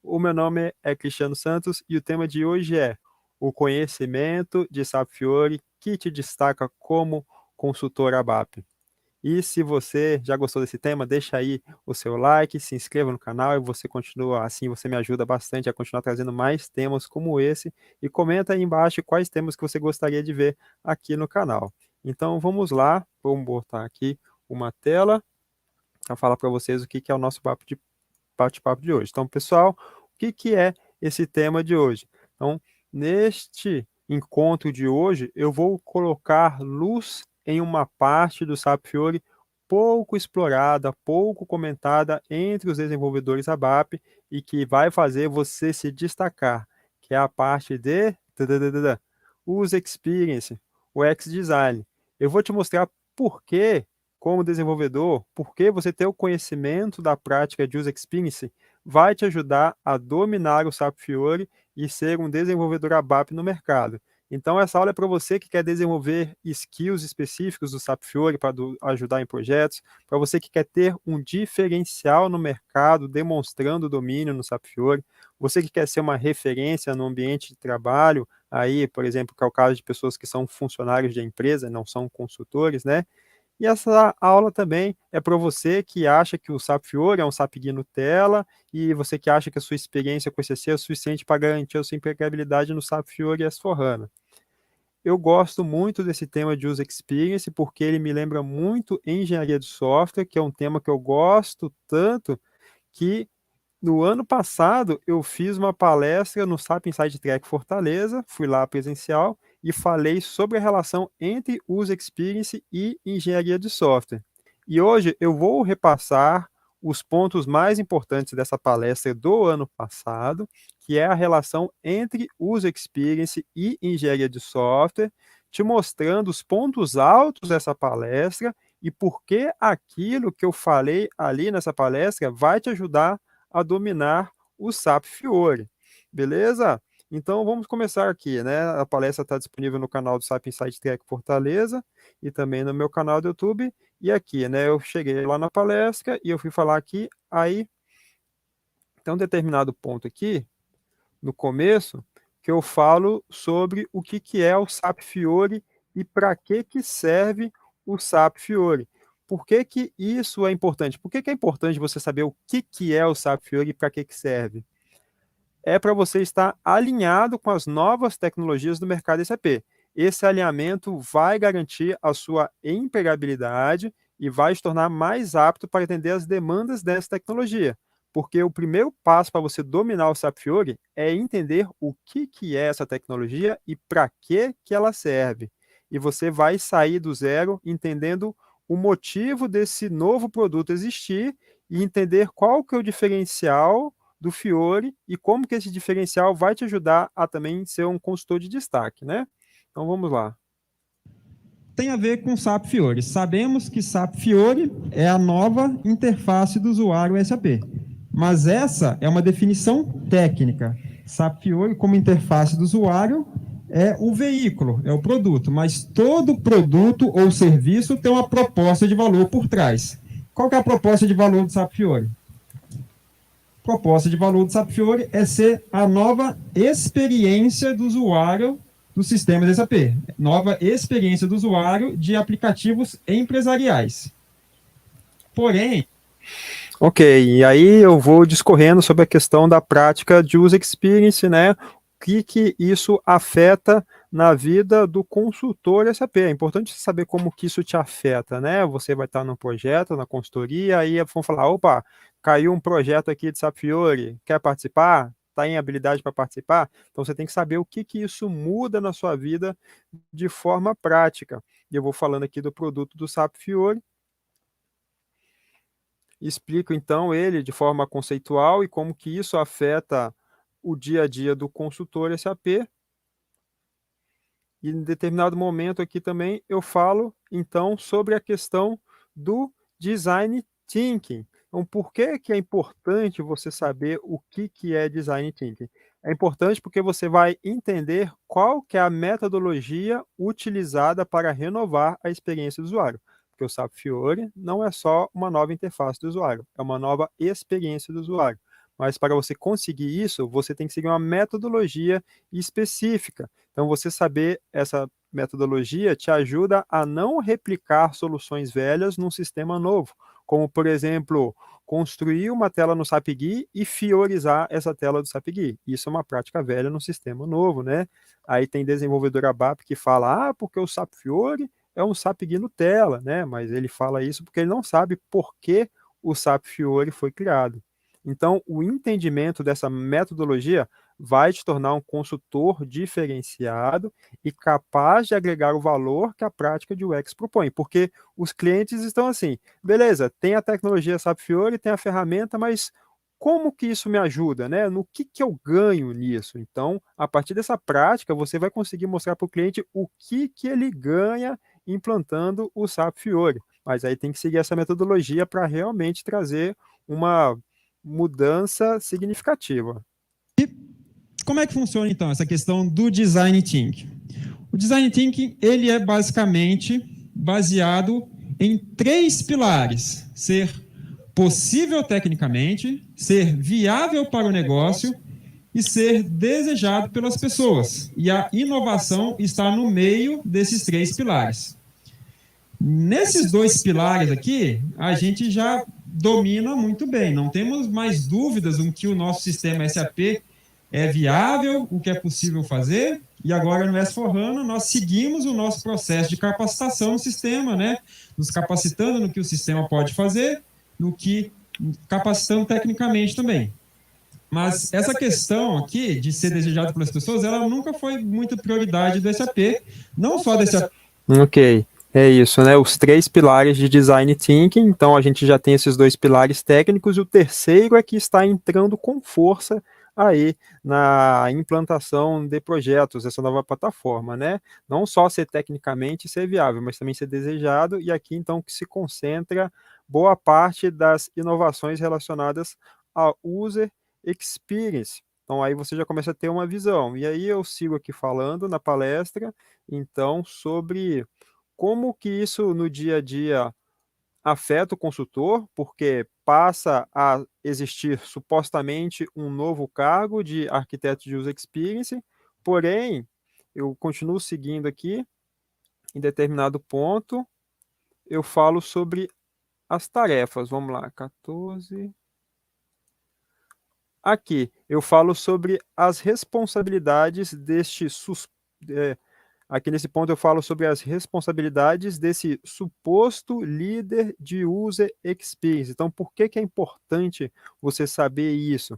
O meu nome é Cristiano Santos e o tema de hoje é o conhecimento de SAP Fiori que te destaca como consultor ABAP. E se você já gostou desse tema, deixa aí o seu like, se inscreva no canal e você continua assim, você me ajuda bastante a continuar trazendo mais temas como esse e comenta aí embaixo quais temas que você gostaria de ver aqui no canal. Então vamos lá, vamos botar aqui uma tela para falar para vocês o que é o nosso bate-papo de hoje. Então, pessoal, o que é esse tema de hoje? Então, neste encontro de hoje, eu vou colocar luz em uma parte do SAP Fiori pouco explorada, pouco comentada entre os desenvolvedores ABAP e que vai fazer você se destacar, que é a parte de User Experience, o X-Design. Eu vou te mostrar por que, como desenvolvedor, por que você ter o conhecimento da prática de User Experience vai te ajudar a dominar o SAP Fiori e ser um desenvolvedor ABAP no mercado. Então, essa aula é para você que quer desenvolver skills específicos do SAP Fiori para ajudar em projetos, para você que quer ter um diferencial no mercado, demonstrando domínio no SAP Fiori, você que quer ser uma referência no ambiente de trabalho, aí, por exemplo, que é o caso de pessoas que são funcionários de empresa, não são consultores, né? E essa aula também é para você que acha que o SAP Fiori é um SAP Guia Nutella e você que acha que a sua experiência com ECC é o suficiente para garantir a sua empregabilidade no SAP Fiori S/4HANA. Eu gosto muito desse tema de User Experience porque ele me lembra muito engenharia de software, que é um tema que eu gosto tanto que no ano passado, eu fiz uma palestra no SAP Inside Track Fortaleza, fui lá presencial e falei sobre a relação entre User Experience e engenharia de software. E hoje eu vou repassar os pontos mais importantes dessa palestra do ano passado, que é a relação entre User Experience e engenharia de software, te mostrando os pontos altos dessa palestra e por que aquilo que eu falei ali nessa palestra vai te ajudar a dominar o SAP Fiori, beleza? Então vamos começar aqui, né? A palestra está disponível no canal do SAP Insight Track Fortaleza e também no meu canal do YouTube. E aqui, né? Eu cheguei lá na palestra e eu fui falar aqui, aí tem um determinado ponto aqui, no começo, que eu falo sobre o que é o SAP Fiori e para que serve o SAP Fiori. Por que isso é importante? Por que é importante você saber o que é o SAP Fiori e para que serve? É para você estar alinhado com as novas tecnologias do mercado SAP. Esse alinhamento vai garantir a sua empregabilidade e vai te tornar mais apto para atender as demandas dessa tecnologia. Porque o primeiro passo para você dominar o SAP Fiori é entender o que é essa tecnologia e para que ela serve. E você vai sair do zero entendendo o motivo desse novo produto existir e entender qual que é o diferencial do Fiori e como que esse diferencial vai te ajudar a também ser um consultor de destaque, né? Então vamos lá. Tem a ver com SAP Fiori. Sabemos que SAP Fiori é a nova interface do usuário SAP, mas essa é uma definição técnica. SAP Fiori como interface do usuário é o veículo, é o produto, mas todo produto ou serviço tem uma proposta de valor por trás. Qual que é a proposta de valor do SAP Fiori? Proposta de valor do SAP Fiori é ser a nova experiência do usuário dos sistemas SAP, nova experiência do usuário de aplicativos empresariais. Porém, Ok, e aí eu vou discorrendo sobre a questão da prática de user experience, né? O que isso afeta na vida do consultor SAP. É importante saber como que isso te afeta, né? Você vai estar no projeto, na consultoria, aí vão falar, opa, caiu um projeto aqui de SAP Fiori, quer participar? Está em habilidade para participar? Então você tem que saber o que isso muda na sua vida de forma prática. E eu vou falando aqui do produto do SAP Fiori, explico então ele de forma conceitual e como que isso afeta o dia a dia do consultor SAP. E em determinado momento aqui também eu falo então sobre a questão do design thinking. Então, por que é importante você saber o que é design thinking? É importante porque você vai entender qual que é a metodologia utilizada para renovar a experiência do usuário. Porque o SAP Fiori não é só uma nova interface do usuário, é uma nova experiência do usuário. mas para você conseguir isso, você tem que seguir uma metodologia específica. Então, você saber essa metodologia te ajuda a não replicar soluções velhas num sistema novo, como, por exemplo, construir uma tela no SAP GUI e fiorizar essa tela do SAP GUI. Isso é uma prática velha no sistema novo, né? Aí tem desenvolvedor ABAP que fala, porque o SAP Fiori é um SAP GUI Nutella, né? Mas ele fala isso porque ele não sabe por que o SAP Fiori foi criado. Então, o entendimento dessa metodologia vai te tornar um consultor diferenciado e capaz de agregar o valor que a prática de UX propõe, porque os clientes estão assim, beleza, tem a tecnologia SAP Fiori, tem a ferramenta, mas como que isso me ajuda, né? No que eu ganho nisso? Então, a partir dessa prática, você vai conseguir mostrar para o cliente o que ele ganha implantando o SAP Fiori. Mas aí tem que seguir essa metodologia para realmente trazer uma mudança significativa. Como é que funciona, então, essa questão do Design Thinking? O Design Thinking, ele é basicamente baseado em 3 pilares: ser possível tecnicamente, ser viável para o negócio e ser desejado pelas pessoas. E a inovação está no meio desses 3 pilares. Nesses 2 pilares aqui, a gente já domina muito bem, não temos mais dúvidas em que o nosso sistema SAP é viável, o que é possível fazer, e agora no S4HANA nós seguimos o nosso processo de capacitação no sistema, né? Nos capacitando no que o sistema pode fazer, no que capacitando tecnicamente também. Mas essa questão aqui de ser desejado pelas pessoas, ela nunca foi muito prioridade do SAP, não só do SAP. Ok, é isso, né? Os 3 pilares de Design Thinking, então a gente já tem esses 2 pilares técnicos, e o terceiro é que está entrando com força aí na implantação de projetos, essa nova plataforma, né? Não só ser tecnicamente ser viável, mas também ser desejado, e aqui então que se concentra boa parte das inovações relacionadas a User Experience. Então aí você já começa a ter uma visão. E aí eu sigo aqui falando na palestra, então, sobre como que isso no dia a dia afeta o consultor, porque passa a existir supostamente um novo cargo de arquiteto de user experience, porém, eu continuo seguindo aqui, em determinado ponto, eu falo sobre as tarefas. Vamos lá, 14. Aqui, eu falo sobre as responsabilidades deste aqui nesse ponto eu falo sobre as responsabilidades desse suposto líder de user experience. Então, por que é importante você saber isso?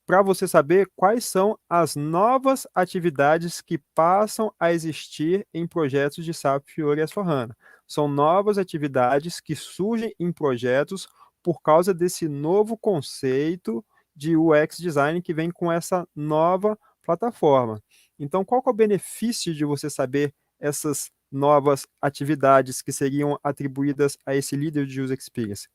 Para você saber quais são as novas atividades que passam a existir em projetos de SAP Fiori S/4HANA. São novas atividades que surgem em projetos por causa desse novo conceito de UX Design que vem com essa nova plataforma. Então, qual que é o benefício de você saber essas novas atividades que seriam atribuídas a esse líder de User Experience?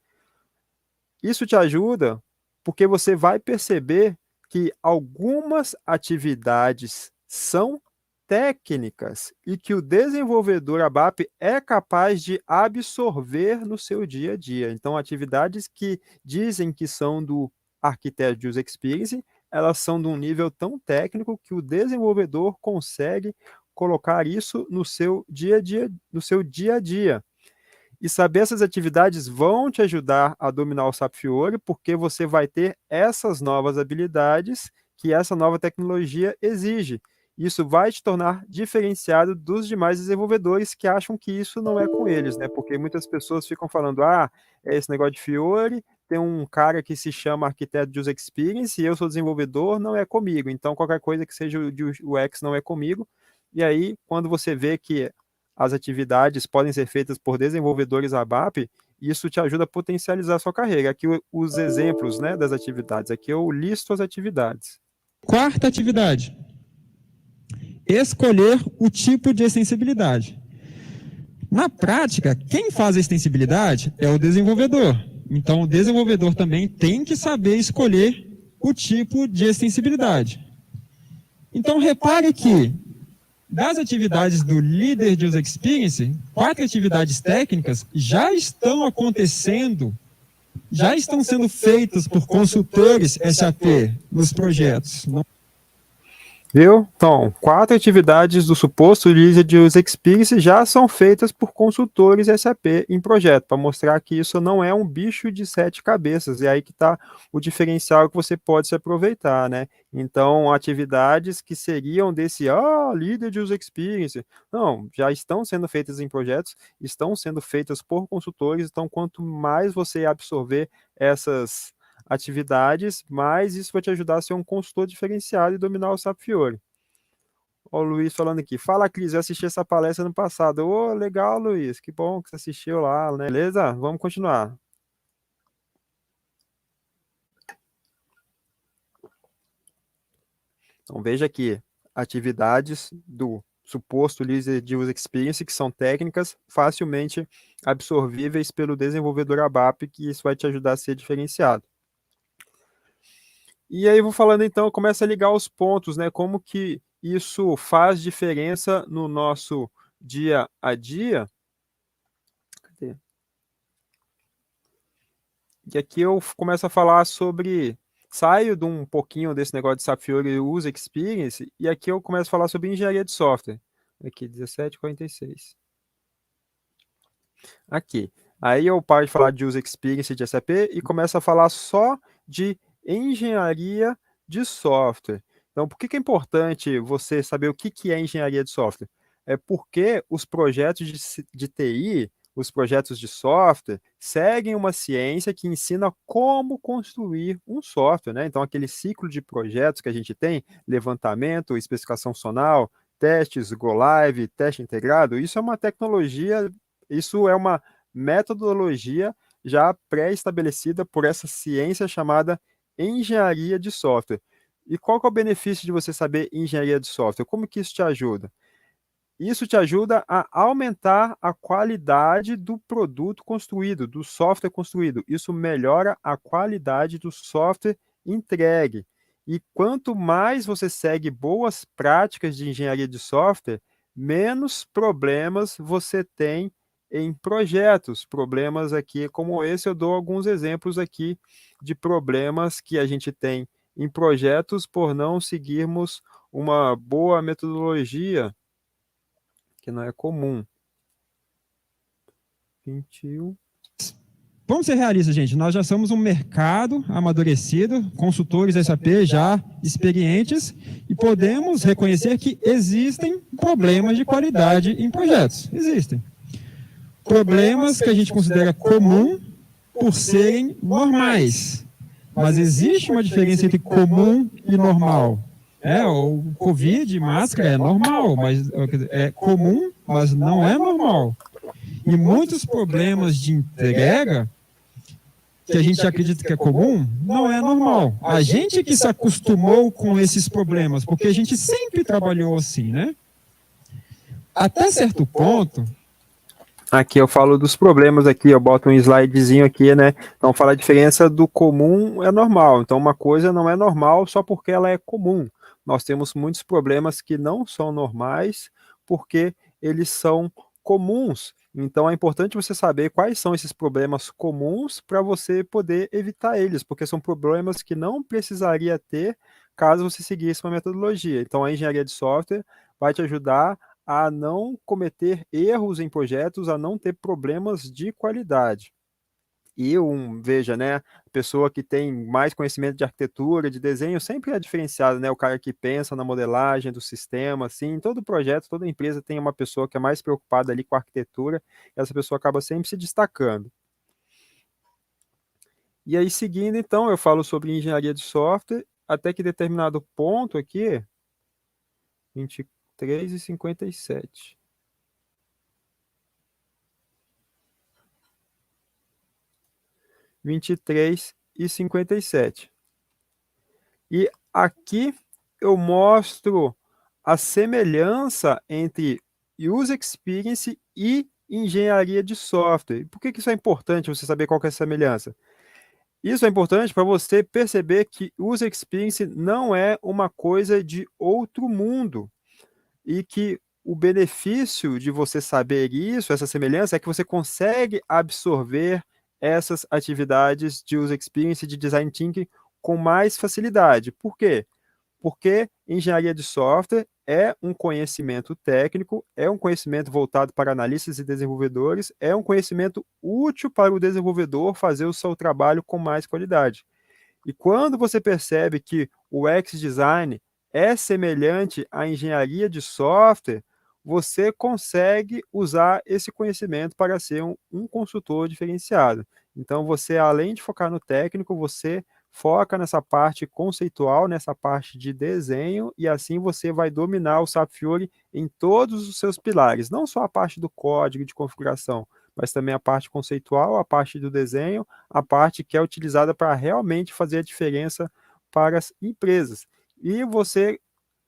Isso te ajuda porque você vai perceber que algumas atividades são técnicas e que o desenvolvedor ABAP é capaz de absorver no seu dia a dia. Então, atividades que dizem que são do arquiteto de User Experience, elas são de um nível tão técnico que o desenvolvedor consegue colocar isso no seu dia a dia. E saber essas atividades vão te ajudar a dominar o SAP Fiori, porque você vai ter essas novas habilidades que essa nova tecnologia exige. Isso vai te tornar diferenciado dos demais desenvolvedores que acham que isso não é com eles, né? Porque muitas pessoas ficam falando, é esse negócio de Fiori, tem um cara que se chama arquiteto de User Experience e eu sou desenvolvedor, não é comigo. Então, qualquer coisa que seja de UX não é comigo. E aí, quando você vê que as atividades podem ser feitas por desenvolvedores ABAP, isso te ajuda a potencializar a sua carreira. Aqui os exemplos, né, das atividades. Aqui eu listo as atividades. Quarta atividade: escolher o tipo de extensibilidade. Na prática, quem faz a extensibilidade é o desenvolvedor. Então, o desenvolvedor também tem que saber escolher o tipo de extensibilidade. Então, repare que das atividades do líder de User Experience, 4 atividades técnicas já estão acontecendo já estão sendo feitas por consultores SAP nos projetos. Viu? Então, 4 atividades do suposto User Experience já são feitas por consultores SAP em projeto, para mostrar que isso não é um bicho de 7 cabeças. E aí que está o diferencial que você pode se aproveitar, né? Então, atividades que seriam desse, líder de User Experience, não, já estão sendo feitas em projetos, estão sendo feitas por consultores, então quanto mais você absorver essas atividades, mas isso vai te ajudar a ser um consultor diferenciado e dominar o SAP Fiori. Ó, o Luiz falando aqui. Fala, Cris, eu assisti essa palestra no passado. Ô, legal, Luiz, que bom que você assistiu lá, né? Beleza? Vamos continuar. Então, veja aqui, atividades do suposto User Experience, que são técnicas facilmente absorvíveis pelo desenvolvedor ABAP, que isso vai te ajudar a ser diferenciado. E aí, vou falando então, começa a ligar os pontos, né? Como que isso faz diferença no nosso dia a dia. Cadê? E aqui eu começo a falar sobre... Saio de um pouquinho desse negócio de SAP Fiori User Experience, e aqui eu começo a falar sobre engenharia de software. Aqui, 17:46. Aqui. Aí eu paro de falar de User Experience de SAP e começo a falar só de engenharia de software. Então, por que é importante você saber o que é engenharia de software? É porque os projetos de TI, os projetos de software, seguem uma ciência que ensina como construir um software, né? Então, aquele ciclo de projetos que a gente tem, levantamento, especificação funcional, testes, go live, teste integrado, isso é uma tecnologia, isso é uma metodologia já pré-estabelecida por essa ciência chamada engenharia de software. E qual que é o benefício de você saber engenharia de software? Como que isso te ajuda? Isso te ajuda a aumentar a qualidade do produto construído, do software construído. Isso melhora a qualidade do software entregue. E quanto mais você segue boas práticas de engenharia de software, menos problemas você tem em projetos. Problemas aqui como esse, eu dou alguns exemplos aqui de problemas que a gente tem em projetos por não seguirmos uma boa metodologia, que não é comum. 21. Vamos ser realistas, gente. Nós já somos um mercado amadurecido, consultores SAP já experientes, e podemos reconhecer que existem problemas de qualidade em projetos. Existem. Problemas que a gente considera comum por serem normais. Mas existe uma diferença entre comum e normal. O Covid, máscara é normal, mas é comum, mas não é normal. E muitos problemas de entrega que a gente acredita que é comum, não é normal. A gente que se acostumou com esses problemas, porque a gente sempre trabalhou assim, né? Até certo ponto... Aqui eu falo dos problemas aqui, eu boto um slidezinho aqui, né? Então fala a diferença do comum é normal. Então uma coisa não é normal só porque ela é comum. Nós temos muitos problemas que não são normais porque eles são comuns. Então é importante você saber quais são esses problemas comuns para você poder evitar eles, porque são problemas que não precisaria ter caso você seguisse uma metodologia. Então a engenharia de software vai te ajudar a não cometer erros em projetos, a não ter problemas de qualidade. E veja, né, pessoa que tem mais conhecimento de arquitetura, de desenho, sempre é diferenciado, né, o cara que pensa na modelagem do sistema, assim, em todo projeto, toda empresa tem uma pessoa que é mais preocupada ali com a arquitetura, e essa pessoa acaba sempre se destacando. E aí, seguindo, então, eu falo sobre engenharia de software, até que determinado ponto aqui, 23:57. E aqui eu mostro a semelhança entre User Experience e engenharia de software. Por que isso é importante, você saber qual que é a semelhança? Isso é importante para você perceber que User Experience não é uma coisa de outro mundo e que o benefício de você saber isso, essa semelhança, é que você consegue absorver essas atividades de user experience e de design thinking com mais facilidade. Por quê? Porque engenharia de software é um conhecimento técnico, é um conhecimento voltado para analistas e desenvolvedores, é um conhecimento útil para o desenvolvedor fazer o seu trabalho com mais qualidade. E quando você percebe que o X-Design é semelhante à engenharia de software, você consegue usar esse conhecimento para ser um consultor diferenciado. Então, você, além de focar no técnico, você foca nessa parte conceitual, nessa parte de desenho, e assim você vai dominar o SAP Fiori em todos os seus pilares, não só a parte do código de configuração, mas também a parte conceitual, a parte do desenho, a parte que é utilizada para realmente fazer a diferença para as empresas. E você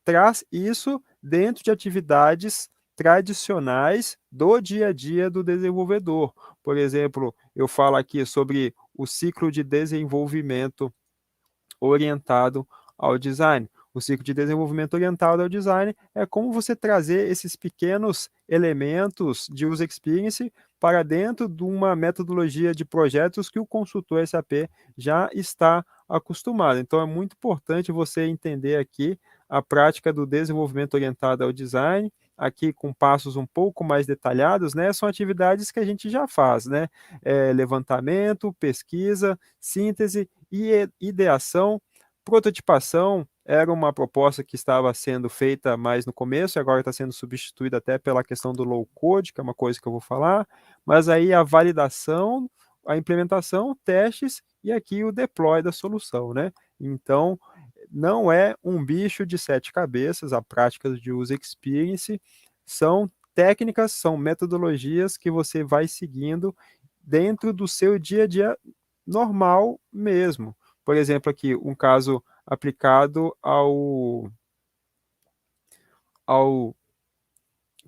traz isso dentro de atividades tradicionais do dia a dia do desenvolvedor. Por exemplo, eu falo aqui sobre o ciclo de desenvolvimento orientado ao design. O ciclo de desenvolvimento orientado ao design é como você trazer esses pequenos elementos de user experience para dentro de uma metodologia de projetos que o consultor SAP já está acostumado. Então, é muito importante você entender aqui a prática do desenvolvimento orientado ao design, aqui com passos um pouco mais detalhados, né? São atividades que a gente já faz, né? Levantamento, pesquisa, síntese e ideação. Prototipação era uma proposta que estava sendo feita mais no começo, e agora está sendo substituída até pela questão do low code, que é uma coisa que eu vou falar, mas aí a validação, a implementação, testes e aqui o deploy da solução, né? Então, não é um bicho de sete cabeças, a prática de user experience são técnicas, são metodologias que você vai seguindo dentro do seu dia a dia normal mesmo. Por exemplo, aqui um caso aplicado ao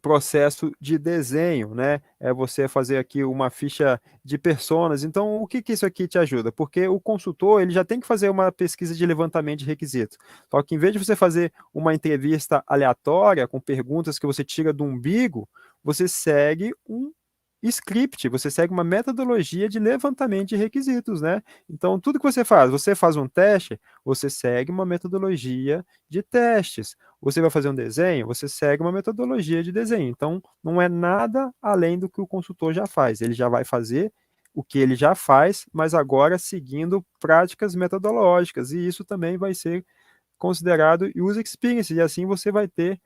processo de desenho, né? É você fazer aqui uma ficha de personas. Então, o que que isso aqui te ajuda? Porque o consultor, ele já tem que fazer uma pesquisa de levantamento de requisitos. Só que em vez de você fazer uma entrevista aleatória com perguntas que você tira do umbigo, você segue um script, você segue uma metodologia de levantamento de requisitos, né? Então, tudo que você faz um teste, você segue uma metodologia de testes. Você vai fazer um desenho, você segue uma metodologia de desenho. Então, não é nada além do que o consultor já faz. Ele já vai fazer o que ele já faz, mas agora seguindo práticas metodológicas. E isso também vai ser considerado user experience. E assim você vai ter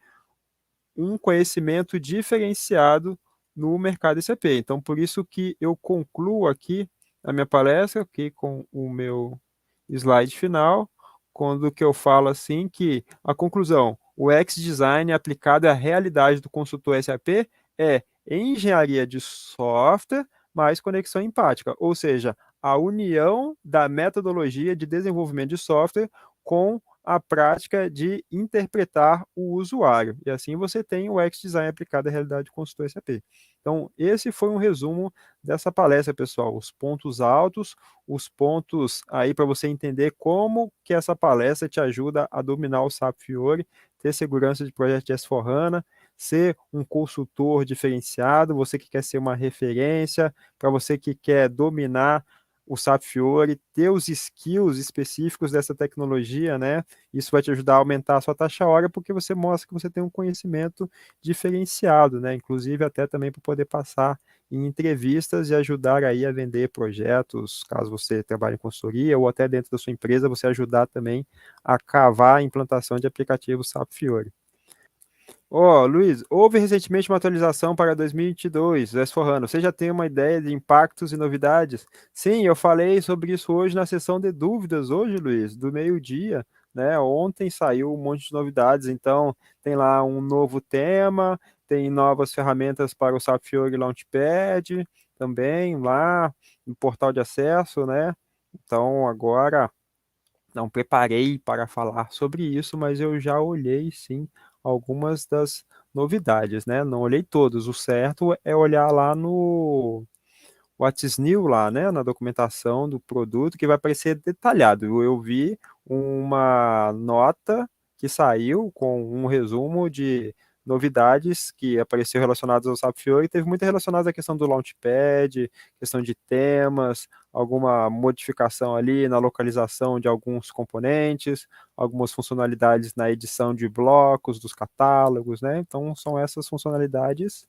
um conhecimento diferenciado no mercado SAP. Então, por isso que eu concluo aqui a minha palestra, aqui com o meu slide final, quando que eu falo assim que a conclusão, o X-Design aplicado à realidade do consultor SAP é engenharia de software mais conexão empática, ou seja, a união da metodologia de desenvolvimento de software com a prática de interpretar o usuário. E assim você tem o X-Design aplicado à realidade do consultor SAP. Então, esse foi um resumo dessa palestra, pessoal. Os pontos altos, os pontos aí para você entender como que essa palestra te ajuda a dominar o SAP Fiori, ter segurança de projeto de S4HANA, ser um consultor diferenciado, você que quer ser uma referência, para você que quer dominar o SAP Fiori, ter os skills específicos dessa tecnologia, né? Isso vai te ajudar a aumentar a sua taxa hora, porque você mostra que você tem um conhecimento diferenciado, né? Inclusive até também para poder passar em entrevistas e ajudar aí a vender projetos, caso você trabalhe em consultoria, ou até dentro da sua empresa, você ajudar também a cavar a implantação de aplicativos SAP Fiori. Luiz, houve recentemente uma atualização para 2022 do S4HANA. Você já tem uma ideia de impactos e novidades? Sim, eu falei sobre isso hoje na sessão de dúvidas, hoje, Luiz, do meio-dia, né? Ontem saiu um monte de novidades, então tem lá um novo tema, tem novas ferramentas para o SAP Fiori Launchpad, também lá no portal de acesso, né? Então agora não preparei para falar sobre isso, mas eu já olhei sim algumas das novidades, né? Não olhei todos. O certo é olhar lá no What's New lá, né? Na documentação do produto que vai aparecer detalhado. Eu vi uma nota que saiu com um resumo de novidades que apareceram relacionadas ao SAP Fiori, teve muita relacionada à questão do Launchpad, questão de temas, alguma modificação ali na localização de alguns componentes, algumas funcionalidades na edição de blocos, dos catálogos, né? Então, são essas funcionalidades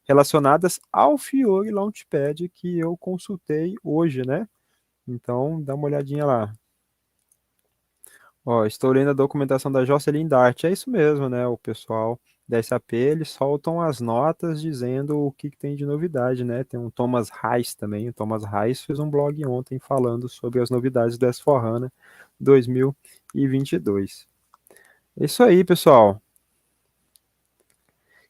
relacionadas ao Fiori Launchpad que eu consultei hoje, né? Então, dá uma olhadinha lá. Ó, estou lendo a documentação da Jocelyn Dart. É isso mesmo, né? O pessoal da SAP, eles soltam as notas dizendo o que tem de novidade, né? Tem um Thomas Reis também. O Thomas Reis fez um blog ontem falando sobre as novidades do S4HANA 2022. É isso aí, pessoal.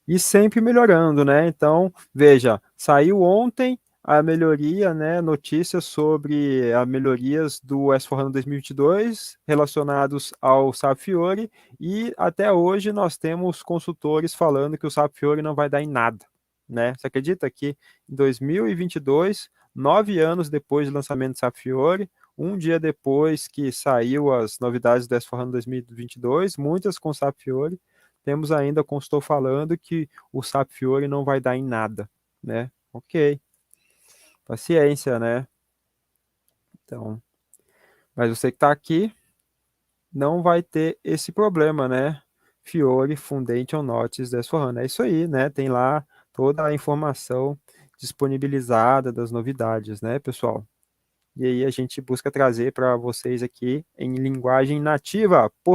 E sempre melhorando, né? Então, veja, saiu ontem a melhoria, né? Notícias sobre as melhorias do S4HANA 2022 relacionados ao SAP Fiori, e até hoje nós temos consultores falando que o SAP Fiori não vai dar em nada, né? Você acredita que em 2022, 9 anos depois do lançamento do SAP Fiori, um dia depois que saiu as novidades do S4HANA 2022, muitas com SAP Fiori, temos ainda, como estou falando, que o SAP Fiori não vai dar em nada, né? Ok, paciência, né? Então, mas você que está aqui não vai ter esse problema, né? Fiori Foundation Notice da S4HANA. É isso aí, né? Tem lá toda a informação disponibilizada das novidades, né, pessoal? E aí a gente busca trazer para vocês aqui em linguagem nativa,